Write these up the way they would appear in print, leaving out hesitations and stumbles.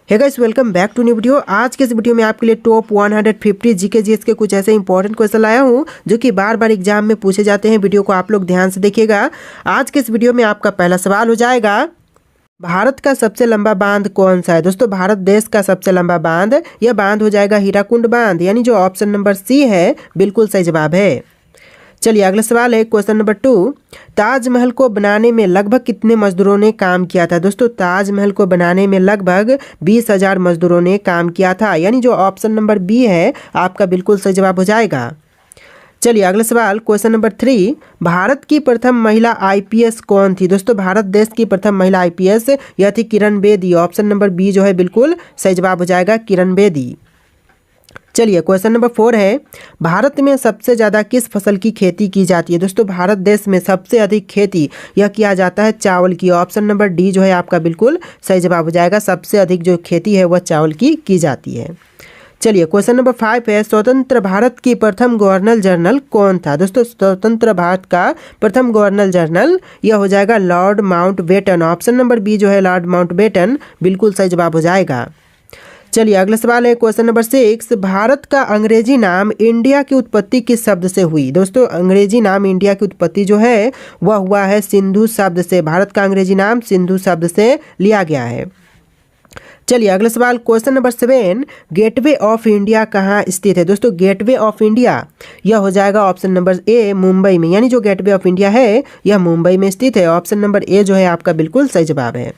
Hey guys, welcome back to new video. आज के इस वीडियो में आपके लिए टॉप 150 जीके जीएस के कुछ ऐसे इंपॉर्टेंट क्वेश्चन लाया हूं जो कि बार बार एग्जाम में पूछे जाते हैं। वीडियो को आप लोग ध्यान से देखिएगा। आज के इस वीडियो में आपका पहला सवाल हो जाएगा, भारत का सबसे लंबा बांध कौन सा है। दोस्तों, भारत देश का सबसे लंबा बांध, यह बांध हो जाएगा हीराकुंड बांध, यानी जो ऑप्शन नंबर सी है बिल्कुल सही जवाब है। चलिए अगला सवाल है क्वेश्चन नंबर 2, ताजमहल को बनाने में लगभग कितने मजदूरों ने काम किया था। दोस्तों, ताजमहल को बनाने में लगभग 20,000 मजदूरों ने काम किया था, यानी जो ऑप्शन नंबर बी है आपका बिल्कुल सही जवाब हो जाएगा। चलिए अगला सवाल क्वेश्चन नंबर 3, भारत की प्रथम महिला आईपीएस कौन थी। दोस्तों, भारत देश की प्रथम महिला आईपीएस यह थी Kiran Bedi. Option number B जो है बिल्कुल सही जवाब हो जाएगा, किरण बेदी। चलिए क्वेश्चन नंबर 4 है, भारत में सबसे ज़्यादा किस फसल की खेती की जाती है। दोस्तों, भारत देश में सबसे अधिक खेती यह किया जाता है चावल की। ऑप्शन नंबर डी जो है आपका बिल्कुल सही जवाब हो जाएगा। सबसे अधिक जो खेती है वह चावल की जाती है। चलिए क्वेश्चन नंबर 5 है, स्वतंत्र भारत की प्रथम गवर्नर जनरल कौन था। दोस्तों, स्वतंत्र भारत का प्रथम गवर्नर जनरल यह हो जाएगा Lord Mountbatten. Option number B जो है लॉर्ड माउंटबेटन बिल्कुल सही जवाब हो जाएगा। चलिए अगला सवाल है क्वेश्चन नंबर 6, भारत का अंग्रेजी नाम इंडिया की उत्पत्ति किस शब्द से हुई। दोस्तों, अंग्रेजी नाम इंडिया की उत्पत्ति जो है वह हुआ है सिंधु शब्द से। भारत का अंग्रेजी नाम सिंधु शब्द से लिया गया है। चलिए अगला सवाल question number 7, gateway of India कहाँ स्थित है। दोस्तों, गेटवे ऑफ इंडिया यह हो जाएगा ऑप्शन नंबर ए मुंबई में, यानी जो गेटवे ऑफ इंडिया है यह मुंबई में स्थित है। ऑप्शन नंबर ए जो है आपका बिल्कुल सही जवाब है।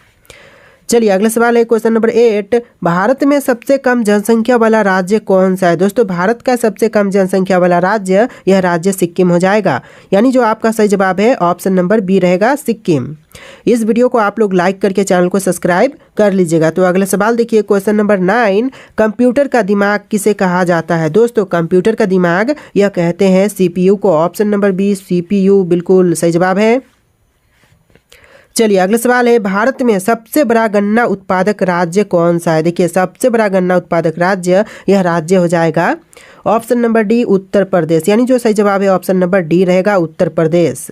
चलिए अगला सवाल है क्वेश्चन नंबर 8, भारत में सबसे कम जनसंख्या वाला राज्य कौन सा है। दोस्तों, भारत का सबसे कम जनसंख्या वाला राज्य यह राज्य सिक्किम हो जाएगा, यानी जो आपका सही जवाब है ऑप्शन नंबर बी रहेगा, सिक्किम। इस वीडियो को आप लोग लाइक करके चैनल को सब्सक्राइब कर लीजिएगा। तो अगला सवाल देखिए क्वेश्चन नंबर 9, कंप्यूटर का दिमाग किसे कहा जाता है। दोस्तों, कंप्यूटर का दिमाग यह कहते हैं सीपीयू को। ऑप्शन नंबर बी सीपीयू बिल्कुल सही जवाब है। चलिए अगला सवाल है, भारत में सबसे बड़ा गन्ना उत्पादक राज्य कौन सा है। देखिए, सबसे बड़ा गन्ना उत्पादक राज्य यह राज्य हो जाएगा option number D Uttar Pradesh, यानी जो सही जवाब है ऑप्शन नंबर डी रहेगा, उत्तर प्रदेश।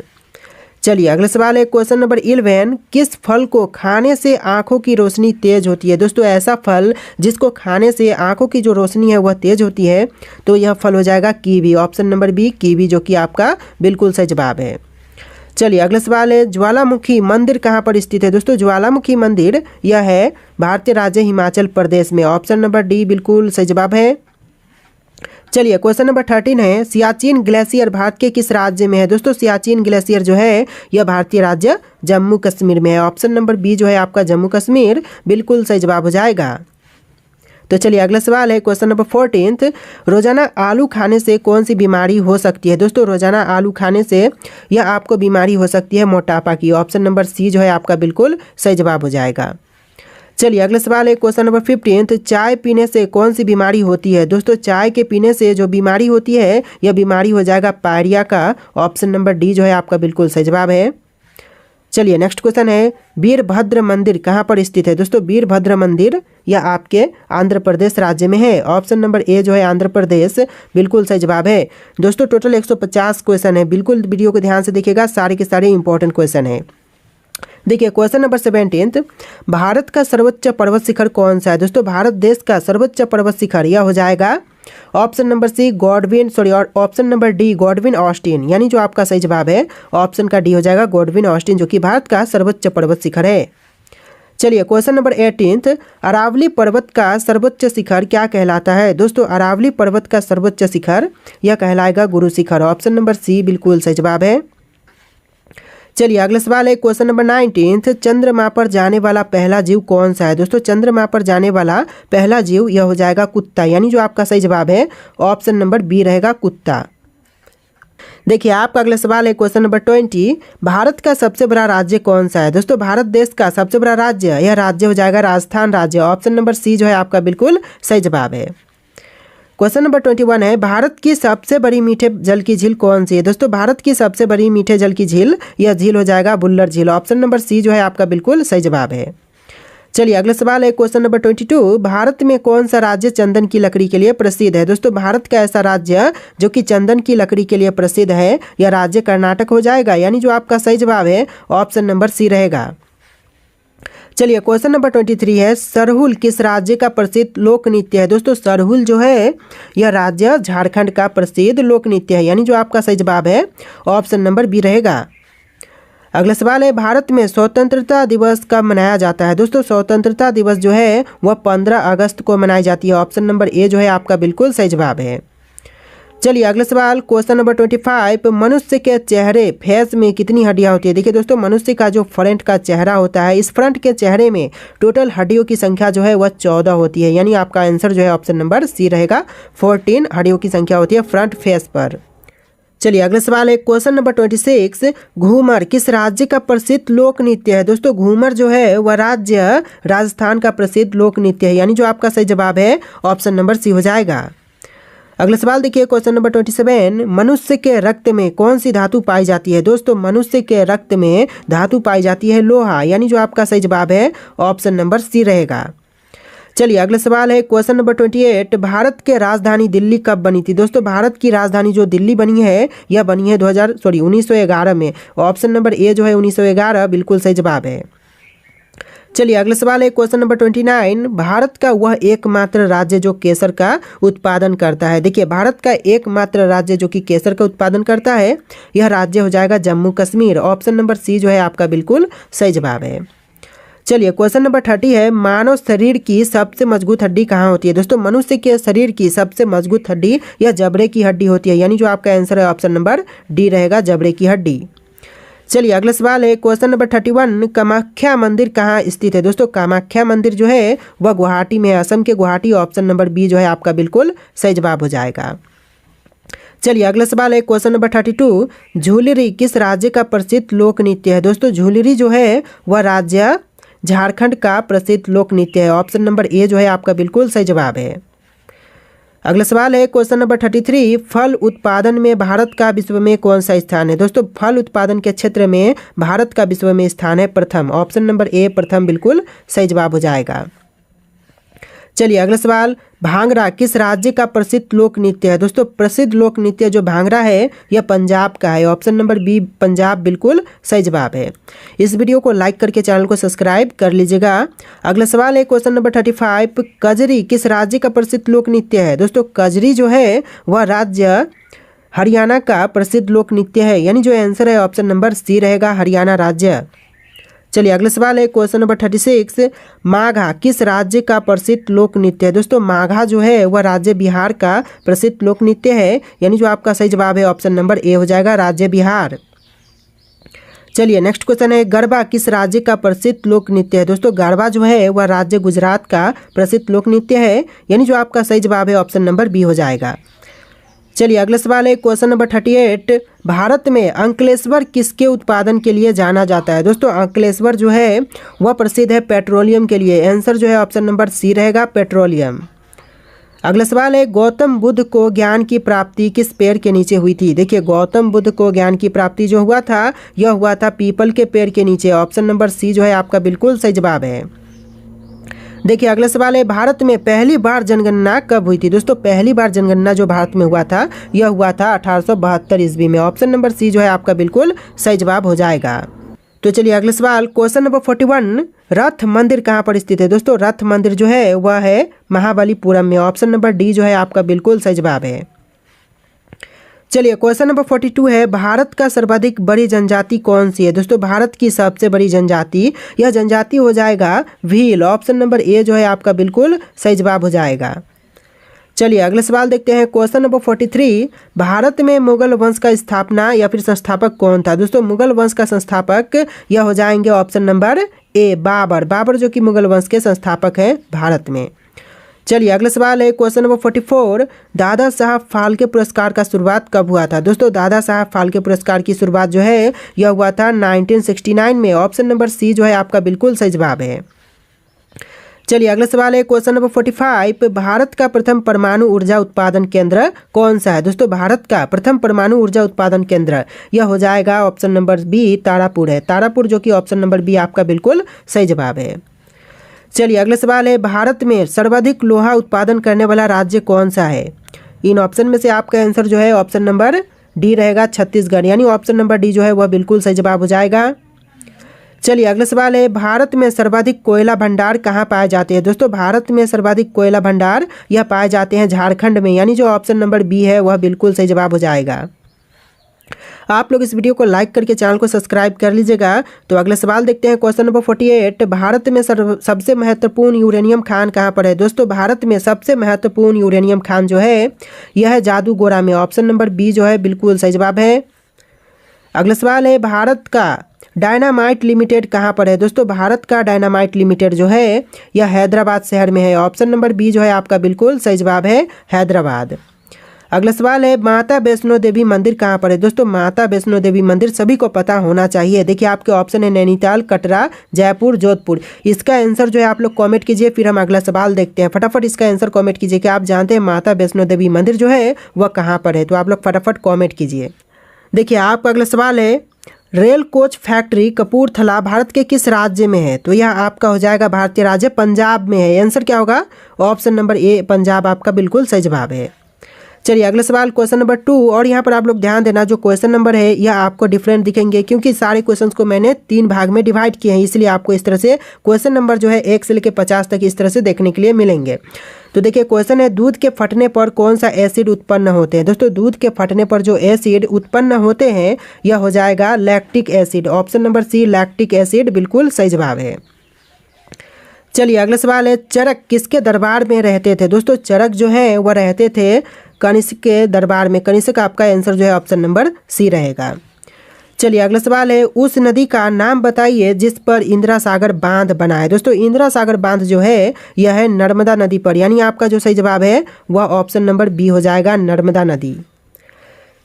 चलिए अगला सवाल है क्वेश्चन नंबर 11, किस फल को खाने से आंखों की रोशनी तेज होती है। दोस्तों, ऐसा फल जिसको खाने से आंखों की जो रोशनी है वह तेज होती है, तो यह फल हो जाएगा kiwi. Option number B kiwi जो कि आपका बिल्कुल सही जवाब है। चलिए अगला सवाल है, ज्वालामुखी मंदिर कहाँ पर स्थित है। दोस्तों, ज्वालामुखी मंदिर यह है भारतीय राज्य हिमाचल प्रदेश में। ऑप्शन नंबर डी बिल्कुल सही जवाब है। चलिए क्वेश्चन नंबर 13 है, सियाचिन ग्लेशियर भारत के किस राज्य में है। दोस्तों, सियाचिन ग्लेशियर जो है यह भारतीय राज्य जम्मू कश्मीर में है। ऑप्शन नंबर बी जो है आपका जम्मू कश्मीर बिल्कुल सही जवाब हो जाएगा। तो चलिए अगला सवाल है क्वेश्चन नंबर 14, रोजाना आलू खाने से कौन सी बीमारी हो सकती है। दोस्तों, रोजाना आलू खाने से यह आपको बीमारी हो सकती है मोटापा की। ऑप्शन नंबर सी जो है आपका बिल्कुल सही जवाब हो जाएगा। चलिए अगला सवाल है क्वेश्चन नंबर 15, चाय पीने से कौन सी बीमारी होती है। दोस्तों, चाय के पीने से जो बीमारी होती है यह बीमारी हो जाएगा पायरिया का। ऑप्शन नंबर डी जो है आपका बिल्कुल सही जवाब है। चलिए नेक्स्ट क्वेश्चन है, वीरभद्र मंदिर कहाँ पर स्थित है। दोस्तों, वीरभद्र मंदिर यह आपके आंध्र प्रदेश राज्य में है। ऑप्शन नंबर ए जो है आंध्र प्रदेश बिल्कुल सही जवाब है। दोस्तों, टोटल 150 क्वेश्चन है, बिल्कुल वीडियो को ध्यान से देखिएगा, सारे के सारे इंपॉर्टेंट क्वेश्चन है। देखिए क्वेश्चन नंबर 17, भारत का सर्वोच्च पर्वत शिखर कौन सा है। दोस्तों, भारत देश का सर्वोच्च पर्वत शिखर यह हो जाएगा ऑप्शन नंबर सी गॉडविन और option number D Godwin Austen, यानी जो आपका सही जवाब है ऑप्शन का डी हो जाएगा गॉडविन ऑस्टिन, जो कि भारत का सर्वोच्च पर्वत शिखर है। चलिए क्वेश्चन नंबर 18, अरावली पर्वत का सर्वोच्च शिखर क्या कहलाता है। दोस्तों, अरावली पर्वत का सर्वोच्च शिखर यह कहलाएगा गुरु शिखर। ऑप्शन नंबर सी बिल्कुल सही जवाब है। चलिए अगला सवाल है क्वेश्चन नंबर 19, चंद्रमा पर जाने वाला पहला जीव कौन सा है। दोस्तों, चंद्रमा पर जाने वाला पहला जीव यह हो जाएगा कुत्ता, यानी जो आपका सही जवाब है ऑप्शन नंबर बी रहेगा कुत्ता। देखिए आपका अगला सवाल है क्वेश्चन नंबर 20, भारत का सबसे बड़ा राज्य कौन सा है। दोस्तों, भारत देश का सबसे बड़ा राज्य यह राज्य हो जाएगा राजस्थान राज्य। ऑप्शन नंबर सी जो है आपका बिल्कुल सही जवाब है। क्वेश्चन नंबर 21 है, भारत की सबसे बड़ी मीठे जल की झील कौन सी है। दोस्तों, भारत की सबसे बड़ी मीठे जल की झील यह झील हो जाएगा बुल्लर झील। ऑप्शन नंबर सी जो है आपका बिल्कुल सही जवाब है। चलिए अगला सवाल है क्वेश्चन नंबर 22, भारत में कौन सा राज्य चंदन की लकड़ी के लिए प्रसिद्ध है। दोस्तों, भारत का ऐसा राज्य जो कि चंदन की लकड़ी के लिए प्रसिद्ध है यह राज्य कर्नाटक हो जाएगा, यानी जो आपका सही जवाब है ऑप्शन नंबर सी रहेगा। चलिए क्वेश्चन नंबर 23 है, सरहुल किस राज्य का प्रसिद्ध लोक नृत्य है। दोस्तों सरहुल जो है यह राज्य झारखंड का प्रसिद्ध लोक नृत्य है, यानी जो आपका सही जवाब है ऑप्शन नंबर बी रहेगा। अगला सवाल है, भारत में स्वतंत्रता दिवस कब मनाया जाता है। दोस्तों स्वतंत्रता दिवस जो है वह 15 अगस्त को मनाई जाती है। ऑप्शन नंबर ए जो है आपका बिल्कुल सही जवाब है। चलिए अगला सवाल क्वेश्चन नंबर 25, मनुष्य के चेहरे फेस में कितनी हड्डियां होती है। देखिए दोस्तों मनुष्य का जो फ्रंट का चेहरा होता है, इस फ्रंट के चेहरे में टोटल हड्डियों की संख्या जो है वह 14 होती है, यानी आपका आंसर जो है ऑप्शन नंबर सी रहेगा। 14 हड्डियों की संख्या होती है फ्रंट फेस पर। चलिए अगला सवाल है क्वेश्चन नंबर 26, घूमर किस राज्य का प्रसिद्ध लोक नृत्य है। दोस्तों घूमर जो है वह राज्य राजस्थान का प्रसिद्ध लोक नृत्य है, यानी जो आपका सही जवाब है ऑप्शन नंबर सी हो जाएगा। अगला सवाल देखिए क्वेश्चन नंबर 27, मनुष्य के रक्त में कौन सी धातु पाई जाती है। दोस्तों मनुष्य के रक्त में धातु पाई जाती है लोहा, यानी जो आपका सही जवाब है ऑप्शन नंबर सी रहेगा। चलिए अगला सवाल है क्वेश्चन नंबर 28, भारत के राजधानी दिल्ली कब बनी थी। दोस्तों भारत की राजधानी जो दिल्ली बनी है यह बनी है 1911 में। ऑप्शन नंबर ए जो है 1911 बिल्कुल सही जवाब है। चलिए अगला सवाल है क्वेश्चन नंबर 29, भारत का वह एकमात्र राज्य जो केसर का उत्पादन करता है। देखिए भारत का एकमात्र राज्य जो कि केसर का उत्पादन करता है यह राज्य हो जाएगा Jammu Kashmir. Option number C जो है आपका बिल्कुल सही जवाब है। चलिए क्वेश्चन नंबर 30 है, मानव शरीर की सबसे मजबूत हड्डी कहाँ होती है। दोस्तों मनुष्य के शरीर की सबसे मजबूत हड्डी यह जबड़े की हड्डी होती है, यानी जो आपका आंसर है ऑप्शन नंबर डी रहेगा जबड़े की हड्डी। चलिए अगला सवाल है क्वेश्चन नंबर 31, कामाख्या मंदिर कहाँ स्थित है। दोस्तों कामाख्या मंदिर जो है वह गुवाहाटी में है, असम के गुवाहाटी। ऑप्शन नंबर बी जो है आपका बिल्कुल सही जवाब हो जाएगा। चलिए अगला सवाल है क्वेश्चन नंबर 32, झूलरी किस राज्य का प्रसिद्ध लोक नृत्य है। दोस्तों झूलरी जो है वह राज्य झारखंड का प्रसिद्ध लोक नृत्य है। ऑप्शन नंबर ए जो है आपका बिल्कुल सही जवाब है। अगला सवाल है क्वेश्चन नंबर 33, फल उत्पादन में भारत का विश्व में कौन सा स्थान है। दोस्तों फल उत्पादन के क्षेत्र में भारत का विश्व में स्थान है प्रथम। ऑप्शन नंबर ए प्रथम बिल्कुल सही जवाब हो जाएगा। चलिए अगला सवाल, भांगड़ा किस राज्य का प्रसिद्ध लोक नृत्य है। दोस्तों प्रसिद्ध लोक नृत्य जो भांगड़ा है यह पंजाब का है। ऑप्शन नंबर बी पंजाब बिल्कुल सही जवाब है। इस वीडियो को लाइक करके चैनल को सब्सक्राइब कर लीजिएगा। अगला सवाल है क्वेश्चन नंबर 35, कजरी किस राज्य का प्रसिद्ध लोक नृत्य है। दोस्तों कजरी जो है वह राज्य हरियाणा का प्रसिद्ध लोक नृत्य है, यानी जो आंसर है ऑप्शन नंबर सी रहेगा हरियाणा राज्य। चलिए अगला सवाल है क्वेश्चन नंबर 36, माघा किस राज्य का प्रसिद्ध लोक नृत्य है। दोस्तों माघा जो है वह राज्य बिहार का प्रसिद्ध लोक नृत्य है, यानी जो आपका सही जवाब है ऑप्शन नंबर ए हो जाएगा राज्य बिहार। चलिए नेक्स्ट क्वेश्चन है, गरबा किस राज्य का प्रसिद्ध लोक नृत्य है। दोस्तों गरबा जो है वह राज्य गुजरात का प्रसिद्ध लोक नृत्य है, यानी जो आपका सही जवाब है ऑप्शन नंबर बी हो जाएगा। चलिए अगला सवाल है क्वेश्चन नंबर 38, भारत में अंकलेश्वर किसके उत्पादन के लिए जाना जाता है। दोस्तों अंकलेश्वर जो है वह प्रसिद्ध है पेट्रोलियम के लिए। आंसर जो है ऑप्शन नंबर सी रहेगा पेट्रोलियम। अगला सवाल है, गौतम बुद्ध को ज्ञान की प्राप्ति किस पेड़ के नीचे हुई थी। देखिए गौतम बुद्ध को ज्ञान की प्राप्ति जो हुआ था यह हुआ था पीपल के पेड़ के नीचे। ऑप्शन नंबर सी जो है आपका बिल्कुल सही जवाब है। देखिए अगला सवाल है, भारत में पहली बार जनगणना कब हुई थी। दोस्तों पहली बार जनगणना जो भारत में हुआ था यह हुआ था 1872 ईस्वी में। ऑप्शन नंबर सी जो है आपका बिल्कुल सही जवाब हो जाएगा। तो चलिए अगला सवाल क्वेश्चन नंबर 41, रथ मंदिर कहाँ पर स्थित है। दोस्तों रथ मंदिर जो है वह है महाबलीपुरम में। ऑप्शन नंबर डी जो है आपका बिल्कुल सही जवाब है। चलिए क्वेश्चन नंबर 42 है, भारत का सर्वाधिक बड़ी जनजाति कौन सी है। दोस्तों भारत की सबसे बड़ी जनजाति यह जनजाति हो जाएगा भील। ऑप्शन नंबर ए जो है आपका बिल्कुल सही जवाब हो जाएगा। चलिए अगला सवाल देखते हैं क्वेश्चन नंबर 43, भारत में मुगल वंश का स्थापना या फिर संस्थापक कौन था। दोस्तों मुगल वंश का संस्थापक यह हो जाएंगे option number A Babur. Babur जो कि मुगल वंश के संस्थापक हैं भारत में। चलिए अगला सवाल है क्वेश्चन नंबर 44, दादा साहब फाल्के पुरस्कार का शुरुआत कब हुआ था। दोस्तों दादा साहब फाल्के पुरस्कार की शुरुआत जो है यह हुआ था 1969 में। ऑप्शन नंबर सी जो है आपका बिल्कुल सही जवाब है। चलिए अगला सवाल है क्वेश्चन नंबर 45, भारत का प्रथम परमाणु ऊर्जा उत्पादन केंद्र कौन सा है। दोस्तों भारत का प्रथम परमाणु ऊर्जा उत्पादन केंद्र यह हो जाएगा ऑप्शन नंबर बी तारापुर है। तारापुर जो कि ऑप्शन नंबर बी आपका बिल्कुल सही जवाब है। चलिए अगला सवाल है, भारत में सर्वाधिक लोहा उत्पादन करने वाला राज्य कौन सा है। इन ऑप्शन में से आपका आंसर जो है ऑप्शन नंबर डी रहेगा छत्तीसगढ़, यानी ऑप्शन नंबर डी जो है वह बिल्कुल सही जवाब हो जाएगा। चलिए अगला सवाल है, भारत में सर्वाधिक कोयला भंडार कहाँ पाए जाते हैं? दोस्तों भारत में सर्वाधिक कोयला भंडार यह पाए जाते हैं झारखंड में, यानी जो ऑप्शन नंबर बी है वह बिल्कुल सही जवाब हो जाएगा। आप लोग इस वीडियो को लाइक करके चैनल को सब्सक्राइब कर लीजिएगा। तो अगला सवाल देखते हैं, क्वेश्चन नंबर 48, भारत में सबसे महत्वपूर्ण यूरेनियम खान कहाँ पर है? दोस्तों भारत में सबसे महत्वपूर्ण यूरेनियम खान जो है यह है जादूगोरा में, ऑप्शन नंबर बी जो है बिल्कुल सही जवाब है। अगला सवाल है, भारत का डायनामाइट लिमिटेड कहाँ पर है? दोस्तों भारत का डायनामाइट लिमिटेड जो है यह हैदराबाद शहर में है, ऑप्शन नंबर बी जो है आपका बिल्कुल सही जवाब है हैदराबाद। अगला सवाल है, माता वैष्णो देवी मंदिर कहाँ पर है? दोस्तों माता वैष्णो देवी मंदिर सभी को पता होना चाहिए। देखिए आपके ऑप्शन है नैनीताल, कटरा, जयपुर, जोधपुर। इसका आंसर जो है आप लोग कमेंट कीजिए, फिर हम अगला सवाल देखते हैं। फटाफट इसका आंसर कमेंट कीजिए कि आप जानते हैं माता वैष्णो देवी मंदिर जो है वह कहाँ पर है, तो आप लोग फटाफट कॉमेंट कीजिए। देखिए आपका अगला सवाल है, rail coach factory Kapurthala Bharat के किस राज्य में है? तो यह आपका हो जाएगा भारतीय राज्य पंजाब में है। आंसर क्या होगा? ऑप्शन नंबर ए पंजाब आपका बिल्कुल सही जवाब है। चलिए अगला सवाल क्वेश्चन नंबर 2, और यहाँ पर आप लोग ध्यान देना जो क्वेश्चन नंबर है यह आपको डिफरेंट दिखेंगे, क्योंकि सारे क्वेश्चंस को मैंने 3 भाग में डिवाइड किए हैं, इसलिए आपको इस तरह से क्वेश्चन नंबर जो है 1 से लेकर 50 तक इस तरह से देखने के लिए मिलेंगे। तो देखिए क्वेश्चन है, दूध के फटने पर कौन सा एसिड उत्पन्न होते हैं? दोस्तों दूध के फटने पर जो एसिड उत्पन्न होते हैं यह हो जाएगा lactic acid, option number C lactic acid बिल्कुल सही जवाब है। चलिए अगला सवाल है, चरक किसके दरबार में रहते थे? दोस्तों चरक जो है वह रहते थे कनिष्क के दरबार में। कनिष्क आपका आंसर जो है ऑप्शन नंबर सी रहेगा। चलिए अगला सवाल है, उस नदी का नाम बताइए जिस पर इंदिरा सागर बांध बना है। दोस्तों इंदिरा सागर बांध जो है यह है नर्मदा नदी पर, यानी आपका जो सही जवाब है वह ऑप्शन नंबर बी हो जाएगा नर्मदा नदी।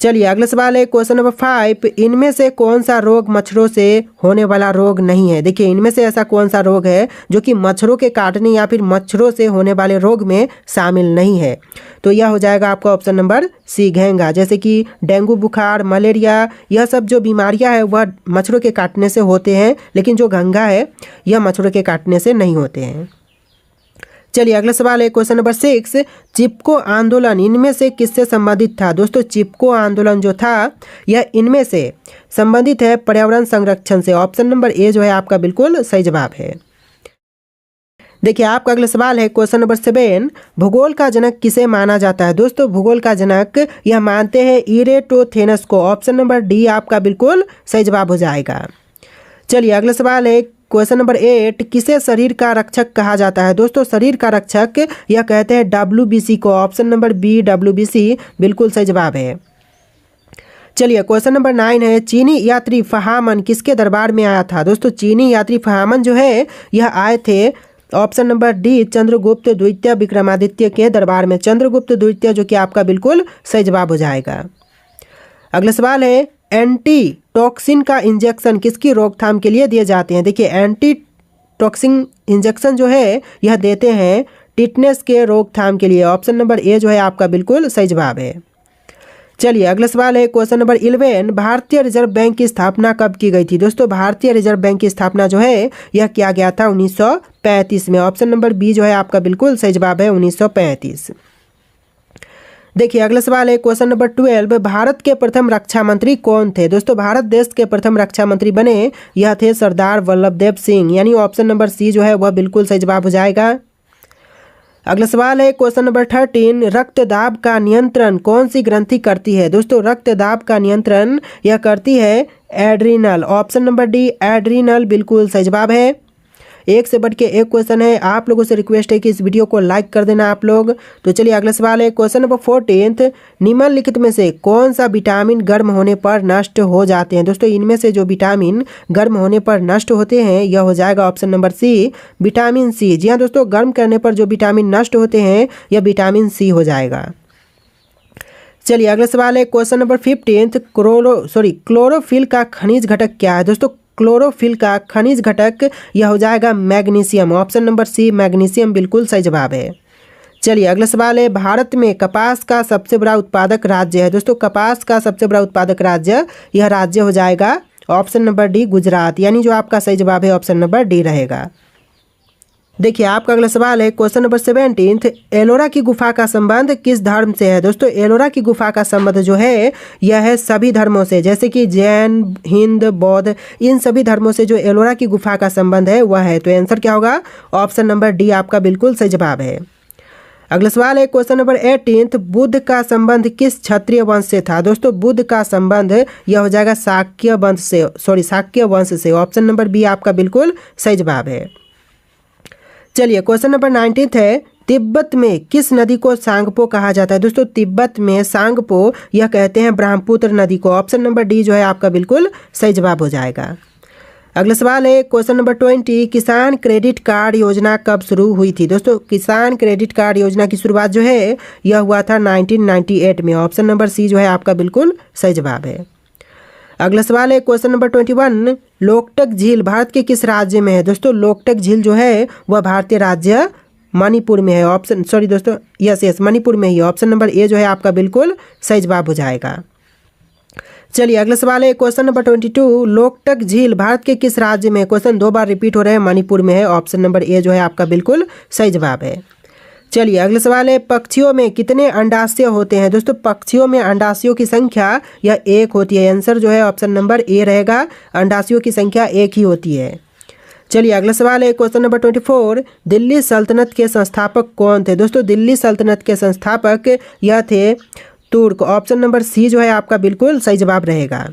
चलिए अगला सवाल है, क्वेश्चन नंबर 5, इनमें से कौन सा रोग मच्छरों से होने वाला रोग नहीं है? देखिए इनमें से ऐसा कौन सा रोग है जो कि मच्छरों के काटने या फिर मच्छरों से होने वाले रोग में शामिल नहीं है? तो यह हो जाएगा आपका ऑप्शन नंबर सी घेंगा, जैसे कि डेंगू बुखार, मलेरिया, यह सब जो बीमारियां हैं वह मच्छरों के काटने से होते हैं, लेकिन जो घंघा है यह मच्छरों के काटने से नहीं होते हैं। चलिए अगला सवाल है, क्वेश्चन नंबर 6, चिपको आंदोलन इनमें से किससे संबंधित था? दोस्तों चिपको आंदोलन जो था यह इनमें से संबंधित है पर्यावरण संरक्षण से, ऑप्शन नंबर ए जो है आपका बिल्कुल सही जवाब है। देखिए आपका अगला सवाल है, क्वेश्चन नंबर 7, भूगोल का जनक किसे माना जाता है? दोस्तों भूगोल का जनक यह मानते हैं इरेटोथेनस को, ऑप्शन नंबर डी आपका बिल्कुल सही जवाब हो जाएगा। चलिए अगला सवाल है, क्वेश्चन नंबर 8, किसे शरीर का रक्षक कहा जाता है? दोस्तों शरीर का रक्षक यह कहते हैं WBC को, ऑप्शन नंबर बी WBC बिल्कुल सही जवाब है। चलिए क्वेश्चन नंबर 9 है, चीनी यात्री फहामन किसके दरबार में आया था? दोस्तों चीनी यात्री फहामन जो है यह आए थे, ऑप्शन नंबर डी चंद्रगुप्त द्वितीय विक्रमादित्य के दरबार में, चंद्रगुप्त द्वितीय जो कि आपका बिल्कुल सही जवाब हो जाएगा। अगला सवाल है, एंटी टॉक्सिन का इंजेक्शन किसकी रोकथाम के लिए दिए जाते हैं? देखिए एंटी टॉक्सिन इंजेक्शन जो है यह देते हैं टिटनेस के रोकथाम के लिए, ऑप्शन नंबर ए जो है आपका बिल्कुल सही जवाब है। चलिए अगला सवाल है, क्वेश्चन नंबर 11, भारतीय रिजर्व बैंक की स्थापना कब की गई थी? दोस्तों भारतीय रिजर्व बैंक की स्थापना जो है यह किया गया था 1935 में, ऑप्शन नंबर बी जो है आपका बिल्कुल सही जवाब है 1935। देखिए अगला सवाल है, क्वेश्चन नंबर 12, भारत के प्रथम रक्षा मंत्री कौन थे? दोस्तों भारत देश के प्रथम रक्षा मंत्री बने यह थे सरदार वल्लभ देव सिंह, यानी ऑप्शन नंबर सी जो है वह बिल्कुल सही जवाब हो जाएगा। अगला सवाल है, क्वेश्चन नंबर 13, रक्तदाब का नियंत्रण कौन सी ग्रंथि करती है? दोस्तों रक्तदाब का नियंत्रण यह करती है adrenal, option number D adrenal बिल्कुल सही जवाब है। एक से बढ़ के एक क्वेश्चन है, आप लोगों से रिक्वेस्ट है कि इस वीडियो को लाइक कर देना आप लोग। तो चलिए अगला सवाल है, क्वेश्चन नंबर 14, निम्नलिखित में से कौन सा विटामिन गर्म होने पर नष्ट हो जाते हैं? दोस्तों इनमें से जो विटामिन गर्म होने पर नष्ट होते हैं यह हो जाएगा option number C vitamin C. जी हाँ दोस्तों, गर्म करने पर जो विटामिन नष्ट होते हैं यह विटामिन सी हो जाएगा। चलिए अगला सवाल है, क्वेश्चन नंबर 15, क्लोरोफिल का खनिज घटक क्या है? दोस्तों क्लोरोफिल का खनिज घटक यह हो जाएगा magnesium, option number C magnesium बिल्कुल सही जवाब है। चलिए अगला सवाल है, भारत में कपास का सबसे बड़ा उत्पादक राज्य है? दोस्तों कपास का सबसे बड़ा उत्पादक राज्य यह राज्य हो जाएगा ऑप्शन नंबर डी गुजरात, यानी जो आपका सही जवाब है ऑप्शन नंबर डी रहेगा। देखिए आपका अगला सवाल है क्वेश्चन नंबर 17, एलोरा की गुफा का संबंध किस धर्म से है। दोस्तों एलोरा की गुफा का संबंध जो है यह है सभी धर्मों से, जैसे कि जैन, हिंद, बौद्ध, इन सभी धर्मों से जो एलोरा की गुफा का संबंध है वह है। तो आंसर क्या होगा, ऑप्शन नंबर डी आपका बिल्कुल सही जवाब है। अगला सवाल है क्वेश्चन नंबर 18, बुद्ध का संबंध किस क्षत्रिय वंश से था। दोस्तों बुद्ध का संबंध यह हो जाएगा शाक्य वंश से। ऑप्शन नंबर बी आपका बिल्कुल सही जवाब है। चलिए क्वेश्चन नंबर 19 है, तिब्बत में किस नदी को सांगपो कहा जाता है। दोस्तों तिब्बत में सांगपो यह कहते हैं ब्रह्मपुत्र नदी को। ऑप्शन नंबर डी जो है आपका बिल्कुल सही जवाब हो जाएगा। अगला सवाल है क्वेश्चन नंबर 20, किसान क्रेडिट कार्ड योजना कब शुरू हुई थी। दोस्तों किसान क्रेडिट कार्ड योजना की शुरुआत जो है यह हुआ था 1998 में। ऑप्शन नंबर सी जो है आपका बिल्कुल सही जवाब है। अगला सवाल है क्वेश्चन नंबर 21, लोकटक झील भारत के किस राज्य में है। दोस्तों लोकटक झील जो है वह भारतीय राज्य मणिपुर में है। मणिपुर में ही। ऑप्शन नंबर ए जो है आपका बिल्कुल सही जवाब हो जाएगा। चलिए अगला सवाल है क्वेश्चन नंबर 22, लोकटक झील भारत के किस राज्य में है। क्वेश्चन 2 बार रिपीट हो रहे हैं, मणिपुर में है। ऑप्शन नंबर ए जो है आपका बिल्कुल सही जवाब है। चलिए अगला सवाल है, पक्षियों में कितने अंडाशय होते हैं। दोस्तों पक्षियों में अंडाशयों की संख्या यह 1 होती है। आंसर जो है ऑप्शन नंबर ए रहेगा, अंडाशयों की संख्या 1 ही होती है। चलिए अगला सवाल है क्वेश्चन नंबर 24, दिल्ली सल्तनत के संस्थापक कौन थे। दोस्तों दिल्ली सल्तनत के संस्थापक यह थे तुर्क। ऑप्शन नंबर सी जो है आपका बिल्कुल सही जवाब रहेगा।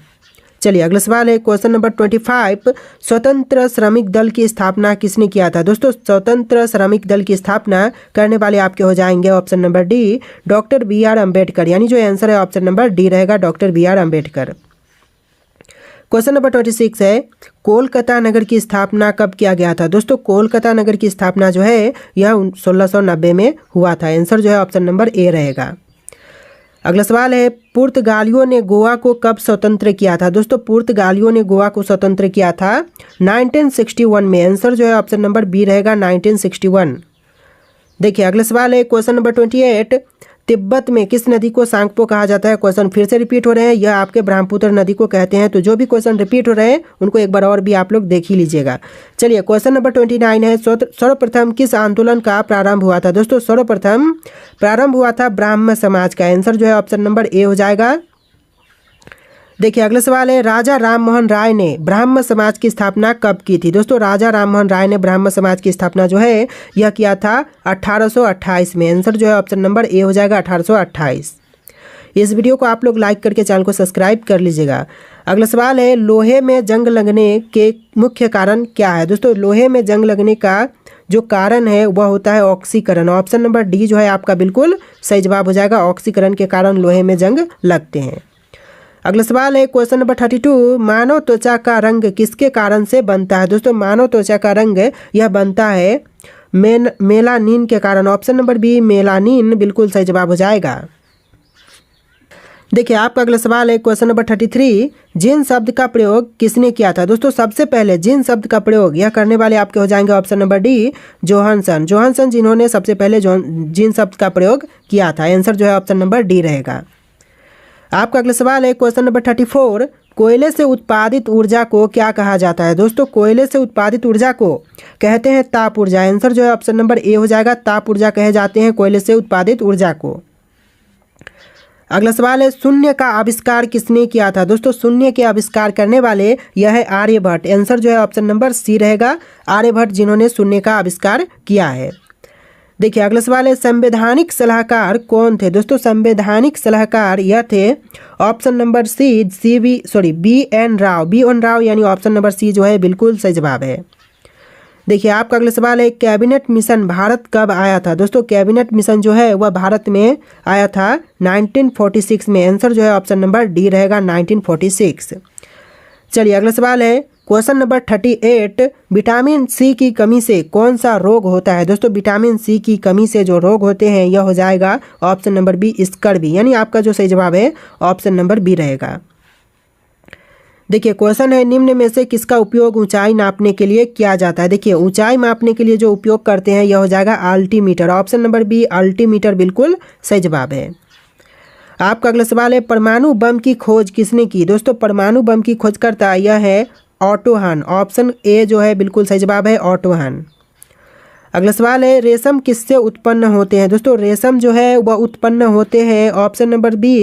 चलिए अगला सवाल है क्वेश्चन नंबर 25, स्वतंत्र श्रमिक दल की स्थापना किसने किया था। दोस्तों स्वतंत्र श्रमिक दल की स्थापना करने वाले आपके हो जाएंगे option number D, doctor B R Ambedkar. यानी जो आंसर है ऑप्शन नंबर डी रहेगा, doctor B R Ambedkar. Question number 26 है, कोलकाता नगर की स्थापना कब किया गया था। दोस्तों कोलकाता नगर की स्थापना जो है यह 1690 में हुआ था। आंसर जो है ऑप्शन नंबर ए रहेगा। अगला सवाल है, पुर्तगालियों ने गोवा को कब स्वतंत्र किया था। दोस्तों पुर्तगालियों ने गोवा को स्वतंत्र किया था 1961 में। आंसर जो है ऑप्शन नंबर बी रहेगा, 1961। देखिए अगला सवाल है क्वेश्चन नंबर 28, तिब्बत में किस नदी को सांगपो कहा जाता है। क्वेश्चन फिर से रिपीट हो रहे हैं, यह आपके ब्रह्मपुत्र नदी को कहते हैं। तो जो भी क्वेश्चन रिपीट हो रहे हैं उनको एक बार और भी आप लोग देख ही लीजिएगा। चलिए क्वेश्चन नंबर 29 है, सर्वप्रथम किस आंदोलन का प्रारंभ हुआ था। दोस्तों सर्वप्रथम प्रारंभ हुआ था ब्राह्म समाज का। आंसर जो है ऑप्शन नंबर ए हो जाएगा। देखिए अगला सवाल है, राजा राममोहन राय ने ब्राह्म समाज की स्थापना कब की थी। दोस्तों राजा राममोहन राय ने ब्राह्म समाज की स्थापना जो है यह किया था 1828 में। आंसर जो है ऑप्शन नंबर ए हो जाएगा, 1828। इस वीडियो को आप लोग लाइक करके चैनल को सब्सक्राइब कर लीजिएगा। अगला सवाल है, लोहे में जंग लगने के मुख्य कारण क्या है। दोस्तों लोहे में जंग लगने का जो कारण है वह होता है ऑक्सीकरण। ऑप्शन नंबर डी जो है आपका बिल्कुल सही जवाब हो जाएगा, ऑक्सीकरण के कारण लोहे में जंग लगते हैं। अगला सवाल है क्वेश्चन नंबर 32, मानव त्वचा का रंग किसके कारण से बनता है। दोस्तों मानव त्वचा का रंग यह बनता है मेलानिन के कारण। ऑप्शन नंबर बी मेलानिन बिल्कुल सही जवाब हो जाएगा। देखिए आपका अगला सवाल है क्वेश्चन नंबर 33, जिन शब्द का प्रयोग किसने किया था। दोस्तों सबसे पहले जिन शब्द का प्रयोग यह करने वाले आपके हो जाएंगे ऑप्शन नंबर डी जोहानसन जिन्होंने सबसे पहले जिन शब्द का प्रयोग किया था। आंसर जो है ऑप्शन नंबर डी रहेगा। आपका अगला सवाल है क्वेश्चन नंबर 34, कोयले से उत्पादित ऊर्जा को क्या कहा जाता है। दोस्तों कोयले से उत्पादित ऊर्जा को कहते हैं ताप ऊर्जा। आंसर जो है ऑप्शन नंबर ए हो जाएगा, ताप ऊर्जा कहे जाते हैं कोयले से उत्पादित ऊर्जा को। अगला सवाल है, शून्य का आविष्कार किसने किया था। दोस्तों शून्य के आविष्कार करने वाले यह है आर्यभट्ट। आंसर जो है ऑप्शन नंबर सी रहेगा, आर्यभट्ट जिन्होंने शून्य का आविष्कार किया है। देखिए अगला सवाल है, संवैधानिक सलाहकार कौन थे। दोस्तों संवैधानिक सलाहकार यह थे option number B N Rau यानी ऑप्शन नंबर सी जो है बिल्कुल सही जवाब है। देखिए आपका अगला सवाल है, कैबिनेट मिशन भारत कब आया था। दोस्तों कैबिनेट मिशन जो है वह भारत में आया था 1946 में। आंसर जो है ऑप्शन नंबर डी रहेगा, 1946। चलिए अगला सवाल है क्वेश्चन नंबर 38, विटामिन सी की कमी से कौन सा रोग होता है। दोस्तों विटामिन सी की कमी से जो रोग होते हैं यह हो जाएगा ऑप्शन नंबर बी स्कर्वी। यानी आपका जो सही जवाब है ऑप्शन नंबर बी रहेगा। देखिए क्वेश्चन है, निम्न में से किसका उपयोग ऊंचाई नापने के लिए किया जाता है। देखिए ऊंचाई मापने के लिए जो उपयोग करते हैं यह हो जाएगा altimeter. Option number B altimeter बिल्कुल सही जवाब है। आपका अगला सवाल है, परमाणु बम की खोज किसने की। दोस्तों परमाणु बम की खोजकर्ता यह है ऑटो हन। ऑप्शन ए जो है बिल्कुल सही जवाब है, ऑटो हन। अगला सवाल है रेशम किससे उत्पन्न होते हैं। दोस्तों रेशम जो है वह उत्पन्न होते हैं ऑप्शन नंबर बी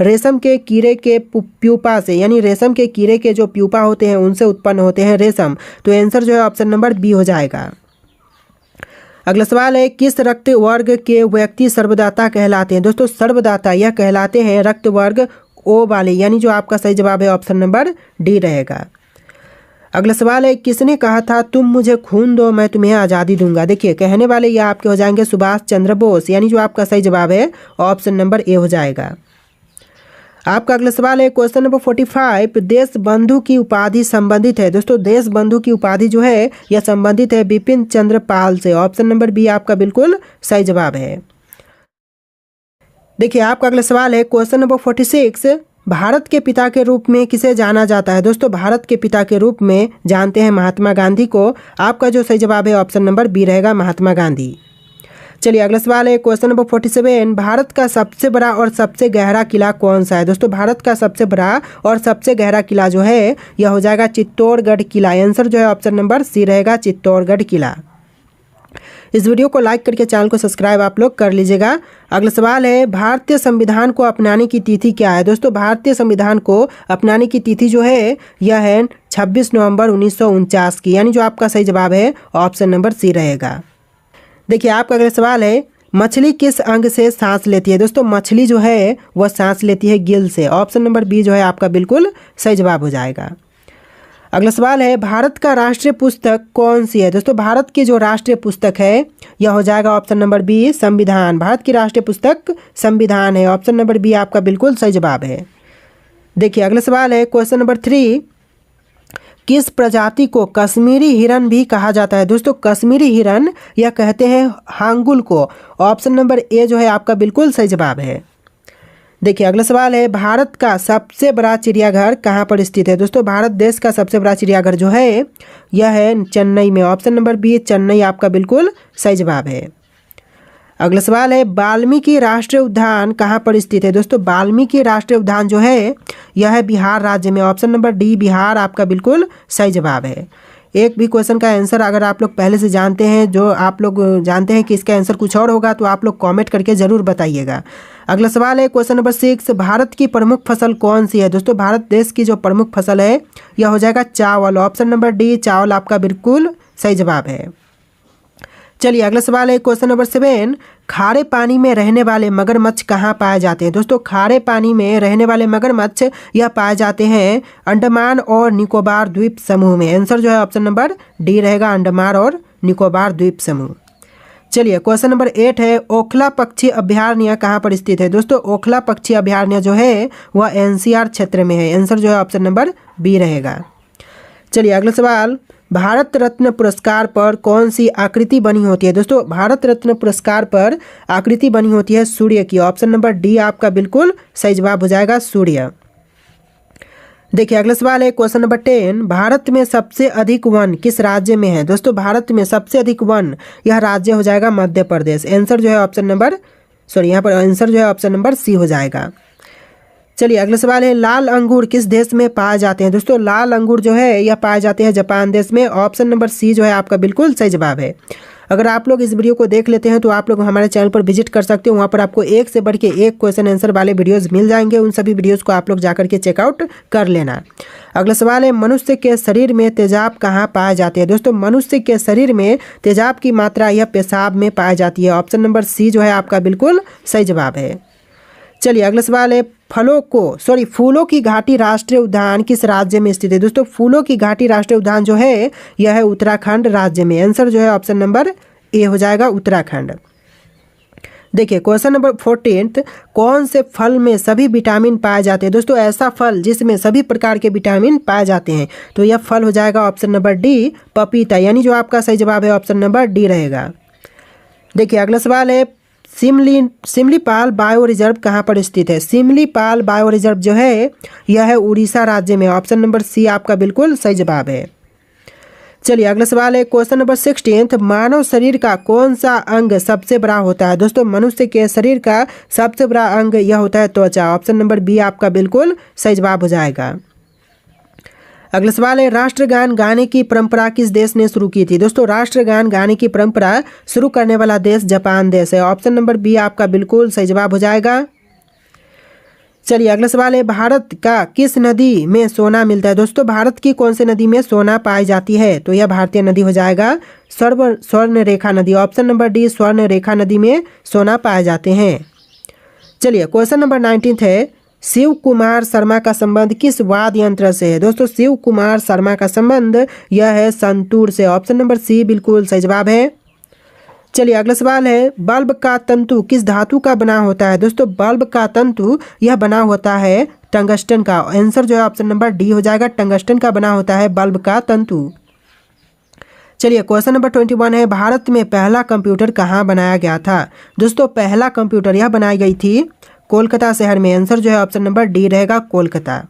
रेशम के कीड़े के प्यूपा से, यानी रेशम के कीड़े के जो प्यूपा होते हैं उनसे उत्पन्न होते हैं रेशम। तो आंसर जो है ऑप्शन नंबर बी हो जाएगा। अगला सवाल है किस रक्त वर्ग के व्यक्ति सर्वदाता कहलाते हैं। दोस्तों सर्वदाता यह कहलाते हैं रक्त वर्ग ओ वाले, यानी जो आपका सही जवाब है ऑप्शन नंबर डी रहेगा। अगला सवाल है किसने कहा था तुम मुझे खून दो मैं तुम्हें आज़ादी दूंगा। देखिए कहने वाले ये आपके हो जाएंगे सुभाष चंद्र बोस, यानी जो आपका सही जवाब है ऑप्शन नंबर ए हो जाएगा। आपका अगला सवाल है क्वेश्चन नंबर 45 देश बंधु की उपाधि संबंधित है। दोस्तों देश बंधु की उपाधि जो है यह संबंधित है बिपिन चंद्र पाल से। ऑप्शन नंबर बी आपका बिल्कुल सही जवाब है। देखिए आपका अगला सवाल है क्वेश्चन नंबर 46 भारत के पिता के रूप में किसे जाना जाता है। दोस्तों भारत के पिता के रूप में जानते हैं महात्मा गांधी को। आपका जो सही जवाब है ऑप्शन नंबर बी रहेगा महात्मा गांधी। चलिए अगला सवाल है क्वेश्चन नंबर 47 भारत का सबसे बड़ा और सबसे गहरा किला कौन सा है। दोस्तों भारत का सबसे बड़ा और सबसे गहरा किला जो है यह हो जाएगा चित्तौड़गढ़ किला। आंसर जो है ऑप्शन नंबर सी रहेगा चित्तौड़गढ़ किला। इस वीडियो को लाइक करके चैनल को सब्सक्राइब आप लोग कर लीजिएगा। अगला सवाल है भारतीय संविधान को अपनाने की तिथि क्या है। दोस्तों भारतीय संविधान को अपनाने की तिथि जो है यह है 26 नवंबर 1949 की, यानी जो आपका सही जवाब है ऑप्शन नंबर सी रहेगा। देखिए आपका अगला सवाल है मछली किस अंग से सांस लेती है। दोस्तों मछली जो है वह सांस लेती है गिल से। ऑप्शन नंबर बी जो है आपका बिल्कुल सही जवाब हो जाएगा। अगला सवाल है भारत का राष्ट्रीय पुस्तक कौन सी है। दोस्तों भारत की जो राष्ट्रीय पुस्तक है यह हो जाएगा ऑप्शन नंबर बी संविधान। भारत की राष्ट्रीय पुस्तक संविधान है। ऑप्शन नंबर बी आपका बिल्कुल सही जवाब है। देखिए अगला सवाल है क्वेश्चन नंबर 3 किस प्रजाति को कश्मीरी हिरन भी कहा जाता है। दोस्तों कश्मीरी हिरन यह कहते हैं हांगुल को। ऑप्शन नंबर ए जो है आपका बिल्कुल सही जवाब है। देखिए अगला सवाल है भारत का सबसे बड़ा चिड़ियाघर कहाँ पर स्थित है। दोस्तों भारत देश का सबसे बड़ा चिड़ियाघर जो है यह है चेन्नई में। ऑप्शन नंबर बी चेन्नई आपका बिल्कुल सही जवाब है। अगला सवाल है वाल्मीकि राष्ट्रीय उद्यान कहाँ पर स्थित है। दोस्तों वाल्मीकि राष्ट्रीय उद्यान जो है यह है बिहार राज्य में। ऑप्शन नंबर डी बिहार आपका बिल्कुल सही जवाब है। एक भी क्वेश्चन का आंसर अगर आप लोग पहले से जानते हैं, जो आप लोग जानते हैं कि इसका आंसर कुछ और होगा, तो आप लोग कमेंट करके ज़रूर बताइएगा। अगला सवाल है क्वेश्चन नंबर 6 भारत की प्रमुख फसल कौन सी है। दोस्तों भारत देश की जो प्रमुख फसल है यह हो जाएगा चावल। ऑप्शन नंबर डी चावल आपका बिल्कुल सही जवाब है। चलिए अगला सवाल है क्वेश्चन नंबर 7 खारे पानी में रहने वाले मगरमच्छ कहाँ पाए जाते हैं। दोस्तों खारे पानी में रहने वाले मगरमच्छ यह पाए जाते हैं अंडमान और निकोबार द्वीप समूह में। आंसर जो है ऑप्शन नंबर डी रहेगा अंडमान और निकोबार द्वीप समूह। चलिए क्वेश्चन नंबर 8 है ओखला पक्षी अभयारण्य कहाँ पर स्थित है। दोस्तों ओखला पक्षी अभयारण्य जो है वह NCR क्षेत्र में है। आंसर जो है ऑप्शन नंबर बी रहेगा। चलिए अगला सवाल भारत रत्न पुरस्कार पर कौन सी आकृति बनी होती है। दोस्तों भारत रत्न पुरस्कार पर आकृति बनी होती है सूर्य की। ऑप्शन नंबर डी आपका बिल्कुल सही जवाब हो जाएगा सूर्य। देखिए अगला सवाल है क्वेश्चन नंबर 10 भारत में सबसे अधिक वन किस राज्य में है। दोस्तों भारत में सबसे अधिक वन यह राज्य हो जाएगा मध्य प्रदेश। आंसर जो है ऑप्शन नंबर यहाँ पर आंसर जो है ऑप्शन नंबर सी हो जाएगा। चलिए अगला सवाल है लाल अंगूर किस देश में पाए जाते हैं। दोस्तों लाल अंगूर जो है यह पाए जाते हैं जापान देश में। ऑप्शन नंबर सी जो है आपका बिल्कुल सही जवाब है। अगर आप लोग इस वीडियो को देख लेते हैं तो आप लोग हमारे चैनल पर विजिट कर सकते हो। वहाँ पर आपको एक से बढ़ के एक क्वेश्चन आंसर वाले वीडियोस मिल जाएंगे। उन सभी वीडियोस को आप लोग जाकर के चेकआउट कर लेना। अगला सवाल है मनुष्य के शरीर में तेजाब कहाँ पाए जाते हैं। दोस्तों मनुष्य के शरीर में तेजाब की मात्रा यह पेशाब में पाई जाती है। ऑप्शन नंबर सी जो है आपका बिल्कुल सही जवाब है। चलिए अगला सवाल है फूलों की घाटी राष्ट्रीय उद्यान किस राज्य में स्थित है। दोस्तों फूलों की घाटी राष्ट्रीय उद्यान जो है यह है उत्तराखंड राज्य में। आंसर जो है ऑप्शन नंबर ए हो जाएगा उत्तराखंड। देखिए क्वेश्चन नंबर 14 कौन से फल में सभी विटामिन पाए जाते हैं। दोस्तों ऐसा फल जिसमें सभी प्रकार के विटामिन पाए जाते हैं, तो यह फल हो जाएगा ऑप्शन नंबर डी पपीता, यानी जो आपका सही जवाब है ऑप्शन नंबर डी रहेगा। देखिए अगला सवाल है सिमलीपाल बायो रिजर्व कहाँ पर स्थित है। सिमलीपाल बायो रिजर्व जो है यह है उड़ीसा राज्य में। ऑप्शन नंबर सी आपका बिल्कुल सही जवाब है। चलिए अगला सवाल है क्वेश्चन नंबर 16 मानव शरीर का कौन सा अंग सबसे बड़ा होता है। दोस्तों मनुष्य के शरीर का सबसे बड़ा अंग यह होता है त्वचा। ऑप्शन नंबर बी आपका बिल्कुल सही जवाब हो जाएगा। अगला सवाल है, राष्ट्रगान गाने की परंपरा किस देश ने शुरू की थी? दोस्तों राष्ट्रगान गाने की परंपरा शुरू करने वाला देश जापान देश है। ऑप्शन नंबर बी आपका बिल्कुल सही जवाब हो जाएगा। चलिए अगला सवाल है, भारत का किस नदी में सोना मिलता है? दोस्तों भारत की कौन सी नदी में सोना पाई जाती है? तो यह भारतीय नदी हो जाएगा स्वर्ण रेखा नदी। ऑप्शन नंबर डी स्वर्ण रेखा नदी में सोना पाए जाते हैं। चलिए क्वेश्चन नंबर 19 है, शिव कुमार शर्मा का संबंध किस वाद्य यंत्र से है? दोस्तों शिव कुमार शर्मा का संबंध यह है संतूर से। ऑप्शन नंबर सी बिल्कुल सही जवाब है। चलिए अगला सवाल है, बल्ब का तंतु किस धातु का बना होता है? दोस्तों बल्ब का तंतु यह बना होता है टंगस्टन का। आंसर जो है ऑप्शन नंबर डी हो जाएगा, टंगस्टन का बना होता है बल्ब का तंतु। चलिए क्वेश्चन नंबर 21 है, भारत में पहला कंप्यूटर कहाँ बनाया गया था? दोस्तों पहला कंप्यूटर यह बनाई गई थी कोलकाता शहर में। आंसर जो है ऑप्शन नंबर डी रहेगा, कोलकाता।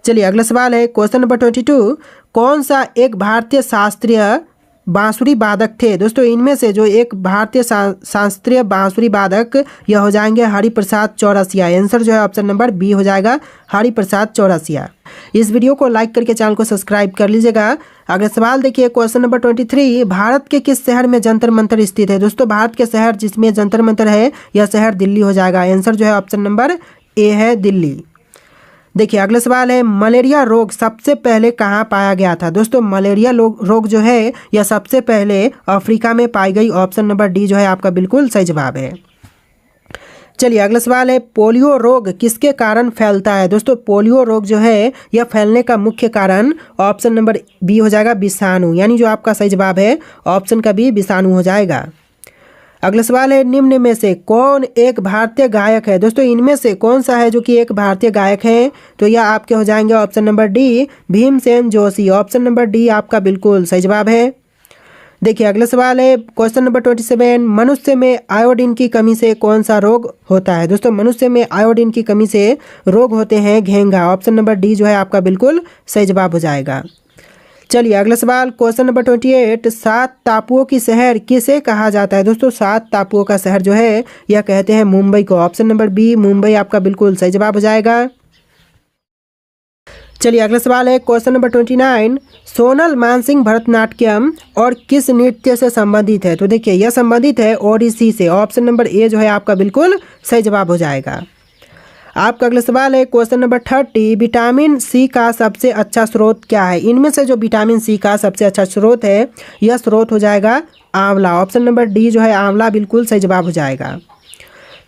चलिए अगला सवाल है, क्वेश्चन नंबर 22, कौन सा एक भारतीय शास्त्रीय बांसुरी वादक थे? दोस्तों इनमें से जो एक भारतीय शास्त्रीय बांसुरी वादक यह हो जाएंगे हरिप्रसाद चौरसिया। आंसर जो है ऑप्शन नंबर बी हो जाएगा, हरिप्रसाद चौरसिया। इस वीडियो को लाइक करके चैनल को सब्सक्राइब कर लीजिएगा। अगला सवाल देखिए क्वेश्चन नंबर 23, भारत के किस शहर में जंतर मंतर स्थित है? दोस्तों भारत के शहर जिसमें जंतर मंतर है यह शहर दिल्ली हो जाएगा। आंसर जो है ऑप्शन नंबर ए है, दिल्ली। देखिए अगला सवाल है, मलेरिया रोग सबसे पहले कहाँ पाया गया था? दोस्तों मलेरिया रोग जो है यह सबसे पहले अफ्रीका में पाई गई। ऑप्शन नंबर डी जो है आपका बिल्कुल सही जवाब है। चलिए अगला सवाल है, पोलियो रोग किसके कारण फैलता है? दोस्तों पोलियो रोग जो है यह फैलने का मुख्य कारण ऑप्शन नंबर बी हो जाएगा, विषाणु। यानी जो आपका सही जवाब है ऑप्शन का बी विषाणु हो जाएगा। अगला सवाल है, निम्न में से कौन एक भारतीय गायक है? दोस्तों इनमें से कौन सा है जो कि एक भारतीय गायक है? तो यह आपके हो जाएंगे option number D, Bhimsen Joshi. Option number D आपका बिल्कुल सही जवाब है। देखिए अगला सवाल है क्वेश्चन नंबर 27, मनुष्य में आयोडीन की कमी से कौन सा रोग होता है? दोस्तों मनुष्य में आयोडीन की कमी से रोग होते हैं घेंघा। ऑप्शन नंबर डी जो है आपका बिल्कुल सही जवाब हो जाएगा। चलिए अगला सवाल क्वेश्चन नंबर 28, 7 टापुओं की शहर किसे कहा जाता है? दोस्तों 7 टापुओं का शहर जो है यह कहते हैं मुंबई को। ऑप्शन नंबर बी मुंबई आपका बिल्कुल सही जवाब हो जाएगा। चलिए अगला सवाल है क्वेश्चन नंबर 29, सोनल मानसिंह भरतनाट्यम और किस नृत्य से संबंधित है? तो देखिए यह संबंधित है ओडिसी से। ऑप्शन नंबर ए जो है आपका बिल्कुल सही जवाब हो जाएगा। आपका अगला सवाल है क्वेश्चन नंबर 30, विटामिन सी का सबसे अच्छा स्रोत क्या है? इनमें से जो विटामिन सी का सबसे अच्छा स्रोत है यह स्रोत हो जाएगा आंवला। ऑप्शन नंबर डी जो है आंवला बिल्कुल सही जवाब हो जाएगा।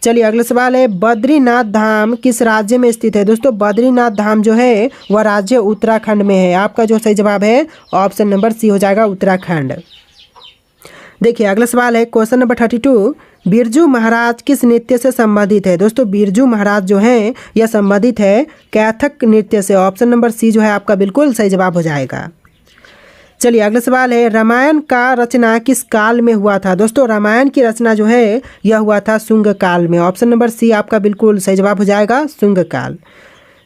चलिए अगला सवाल है, बद्रीनाथ धाम किस राज्य में स्थित है? दोस्तों बद्रीनाथ धाम जो है वह राज्य उत्तराखंड में है। आपका जो सही जवाब है ऑप्शन नंबर सी हो जाएगा, उत्तराखंड। देखिए अगला सवाल है क्वेश्चन नंबर 32, बिरजू महाराज किस नृत्य से संबंधित है? दोस्तों बिरजू महाराज जो है यह संबंधित है कैथक नृत्य से। ऑप्शन नंबर सी जो है आपका बिल्कुल सही जवाब हो जाएगा। चलिए अगला सवाल है, रामायण का रचना किस काल में हुआ था? दोस्तों रामायण की रचना जो है यह हुआ था शुंग काल में। ऑप्शन नंबर सी आपका बिल्कुल सही जवाब हो जाएगा, शुंग काल।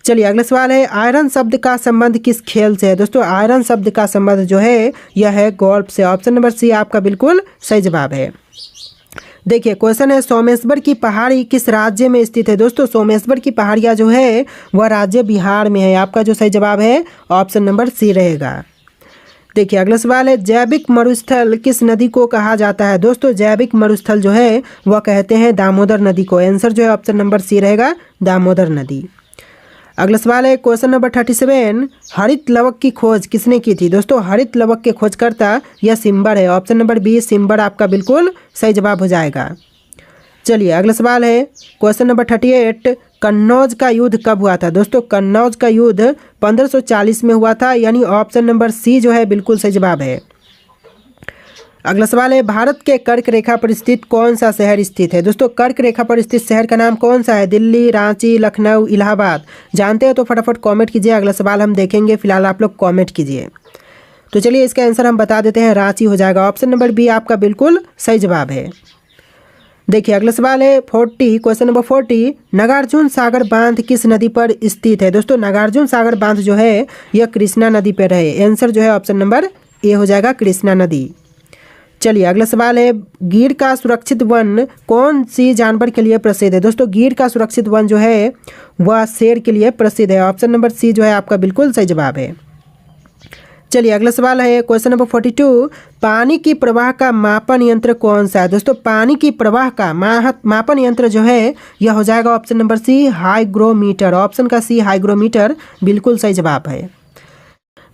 चलिए अगला सवाल है, आयरन शब्द का संबंध किस खेल से है? दोस्तों आयरन शब्द का संबंध जो है यह है गोल्फ से। ऑप्शन नंबर सी आपका बिल्कुल सही जवाब है। देखिए क्वेश्चन है, सोमेश्वर की पहाड़ी किस राज्य में स्थित है? दोस्तों सोमेश्वर की पहाड़ियाँ जो है वह राज्य बिहार में है। आपका जो सही जवाब है ऑप्शन नंबर सी रहेगा। देखिए अगला सवाल है, जैविक मरुस्थल किस नदी को कहा जाता है? दोस्तों जैविक मरुस्थल जो है वह कहते हैं दामोदर नदी को। आंसर जो है ऑप्शन नंबर सी रहेगा, दामोदर नदी। अगला सवाल है क्वेश्चन नंबर 37, हरित लवक की खोज किसने की थी? दोस्तों हरित लवक के खोजकर्ता यह सिम्बर है। ऑप्शन नंबर बी सिम्बर आपका बिल्कुल सही जवाब हो जाएगा। चलिए अगला सवाल है क्वेश्चन नंबर 38, कन्नौज का युद्ध कब हुआ था? दोस्तों कन्नौज का युद्ध 1540 में हुआ था। यानी ऑप्शन नंबर सी जो है बिल्कुल सही जवाब है। अगला सवाल है, भारत के कर्क रेखा पर स्थित कौन सा शहर स्थित है? दोस्तों कर्क रेखा पर स्थित शहर का नाम कौन सा है? दिल्ली, रांची, लखनऊ, इलाहाबाद। जानते हो तो फटाफट कमेंट कीजिए। अगला सवाल हम देखेंगे, फिलहाल आप लोग कमेंट कीजिए। तो चलिए इसका आंसर हम बता देते हैं, रांची हो जाएगा। ऑप्शन नंबर बी आपका बिल्कुल सही जवाब है। देखिए अगला सवाल है क्वेश्चन नंबर 40, नागार्जुन सागर बांध किस नदी पर स्थित है? दोस्तों नागार्जुन सागर बांध जो है यह कृष्णा नदी पर है। आंसर जो है ऑप्शन नंबर ए हो जाएगा, कृष्णा नदी। चलिए अगला सवाल है, गिर का सुरक्षित वन कौन सी जानवर के लिए प्रसिद्ध है? दोस्तों गिर का सुरक्षित वन जो है वह शेर के लिए प्रसिद्ध है। ऑप्शन नंबर सी जो है आपका बिल्कुल सही जवाब है। चलिए अगला सवाल है क्वेश्चन नंबर 42, पानी की प्रवाह का मापन यंत्र कौन सा है। दोस्तों पानी की प्रवाह का मापन यंत्र जो है यह हो जाएगा option number C hygrometer. Option का सी हाइग्रोमीटर बिल्कुल सही जवाब है।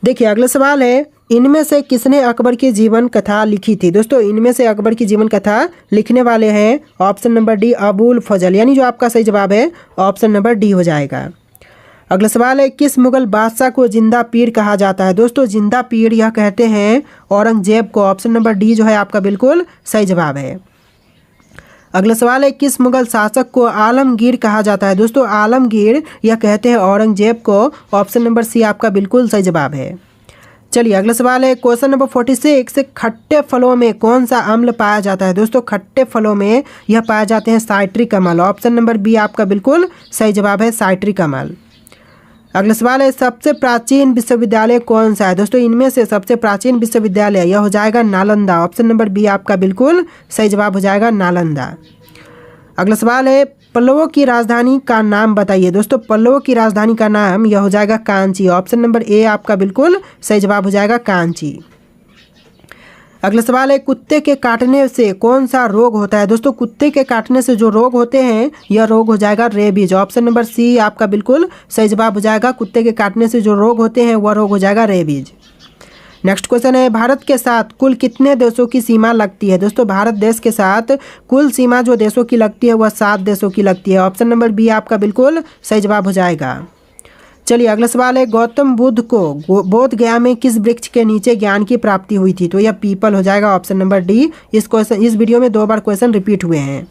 देखिए अगला सवाल है, इनमें से किसने अकबर की जीवन कथा लिखी थी। दोस्तों इनमें से अकबर की जीवन कथा लिखने वाले हैं ऑप्शन नंबर डी अबुल फजल, यानी जो आपका सही जवाब है ऑप्शन नंबर डी हो जाएगा। अगला सवाल है, किस मुगल बादशाह को जिंदा पीर कहा जाता है। दोस्तों जिंदा पीर यह कहते हैं औरंगजेब को। ऑप्शन नंबर डी जो है आपका बिल्कुल सही जवाब है। अगला सवाल है, किस मुगल शासक को आलमगीर कहा जाता है। दोस्तों आलमगीर यह कहते हैं औरंगजेब को। ऑप्शन नंबर सी आपका बिल्कुल सही जवाब है। चलिए अगला सवाल है क्वेश्चन नंबर 46, खट्टे फलों में कौन सा अम्ल पाया जाता है। दोस्तों खट्टे फलों में यह पाए जाते हैं साइट्रिक अम्ल। ऑप्शन नंबर बी आपका बिल्कुल सही जवाब है, साइट्रिक अम्ल। अगला सवाल है, सबसे प्राचीन विश्वविद्यालय कौन सा है। दोस्तों इनमें से सबसे प्राचीन विश्वविद्यालय यह हो जाएगा नालंदा। ऑप्शन नंबर बी आपका बिल्कुल सही जवाब हो जाएगा, नालंदा। अगला सवाल है, पल्लवों की राजधानी का नाम बताइए। दोस्तों पल्लवों की राजधानी का नाम यह हो जाएगा कांची। ऑप्शन नंबर ए आपका बिल्कुल सही जवाब हो जाएगा, कांची। अगला सवाल है, कुत्ते के काटने से कौन सा रोग होता है। दोस्तों कुत्ते के काटने से जो रोग होते हैं यह रोग हो जाएगा रेबीज। ऑप्शन नंबर सी आपका बिल्कुल सही जवाब हो जाएगा, कुत्ते के काटने से जो रोग होते हैं वह रोग हो जाएगा रेबीज। नेक्स्ट क्वेश्चन है, भारत के साथ कुल कितने देशों की सीमा लगती है। दोस्तों भारत देश के साथ कुल सीमा जो देशों की लगती है वह 7 देशों की लगती है। ऑप्शन नंबर बी आपका बिल्कुल सही जवाब हो जाएगा। चलिए अगला सवाल है, गौतम बुद्ध को बोध गया में किस वृक्ष के नीचे ज्ञान की प्राप्ति हुई थी। तो यह पीपल हो जाएगा, ऑप्शन नंबर डी। इस वीडियो में 2 बार क्वेश्चन रिपीट हुए हैं।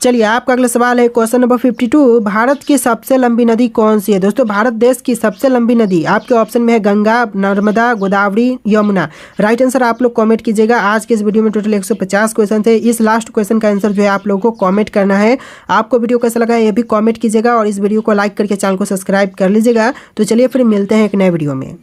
चलिए आपका अगला सवाल है क्वेश्चन नंबर 52, भारत की सबसे लंबी नदी कौन सी है। दोस्तों भारत देश की सबसे लंबी नदी आपके ऑप्शन में है गंगा, नर्मदा, गोदावरी, यमुना। राइट आंसर आप लोग कमेंट कीजिएगा। आज के इस वीडियो में टोटल 150 क्वेश्चन थे। इस लास्ट क्वेश्चन का आंसर जो है आप लोगों को कमेंट करना है। आपको वीडियो कैसा लगा ये भी कमेंट कीजिएगा और इस वीडियो को लाइक करके चैनल को सब्सक्राइब कर लीजिएगा। तो चलिए फिर मिलते हैं एक नए वीडियो में।